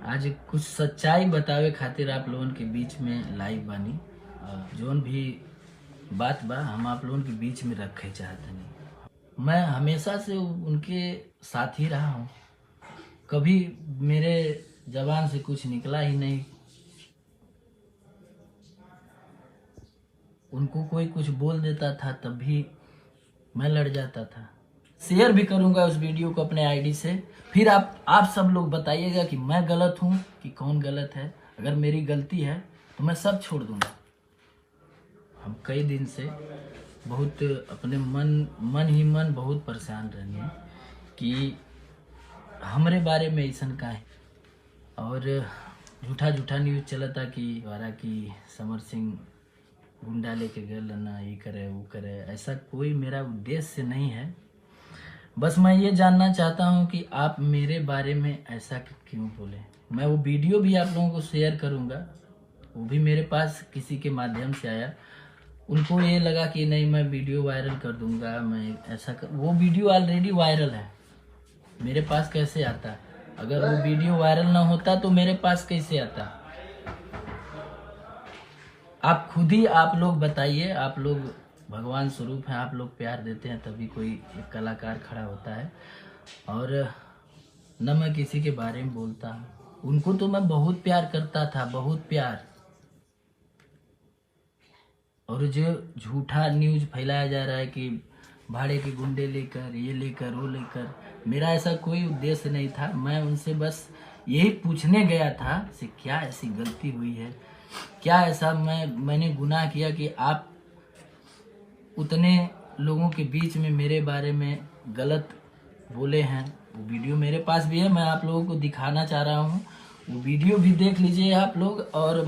आज कुछ सच्चाई बतावे खातिर आप लोगन के बीच में लाइव बानी। जोन भी बात बा हम आप लोगन के बीच में रखे चाहतनी। मैं हमेशा से उनके साथ ही रहा हूँ, कभी मेरे जबान से कुछ निकला ही नहीं। उनको कोई कुछ बोल देता था तब भी मैं लड़ जाता था। शेयर भी करूंगा उस वीडियो को अपने आईडी से, फिर आप सब लोग बताइएगा कि मैं गलत हूं कि कौन गलत है। अगर मेरी गलती है तो मैं सब छोड़ दूंगा। हम कई दिन से बहुत अपने मन बहुत परेशान रहने कि हमारे बारे में ऐसा का है। और झूठा न्यूज़ चलता कि वारा की समर सिंह गुंडा लेके गए ना, ये करे वो करे। ऐसा कोई मेरा उद्देश्य नहीं है। बस मैं ये जानना चाहता हूँ कि आप मेरे बारे में ऐसा क्यों बोले। मैं वो वीडियो भी आप लोगों को शेयर करूँगा, वो भी मेरे पास किसी के माध्यम से आया। उनको ये लगा कि नहीं मैं वीडियो वायरल कर दूंगा, मैं ऐसा वो वीडियो ऑलरेडी वायरल है, मेरे पास कैसे आता। अगर वो वीडियो वायरल ना होता तो मेरे पास कैसे आता। आप खुद ही आप लोग बताइए। आप लोग भगवान स्वरूप हैं, आप लोग प्यार देते हैं तभी कोई एक कलाकार खड़ा होता है। और न मैं किसी के बारे में बोलता हूँ, उनको तो मैं बहुत प्यार करता था, बहुत प्यार। और जो झूठा न्यूज़ फैलाया जा रहा है कि भाड़े के गुंडे लेकर ये लेकर वो लेकर, मेरा ऐसा कोई उद्देश्य नहीं था। मैं उनसे बस यही पूछने गया था से क्या ऐसी गलती हुई है, क्या ऐसा मैंने गुनाह किया कि आप उतने लोगों के बीच में मेरे बारे में गलत बोले हैं। वो वीडियो मेरे पास भी है, मैं आप लोगों को दिखाना चाह रहा हूँ। वो वीडियो भी देख लीजिए आप लोग। और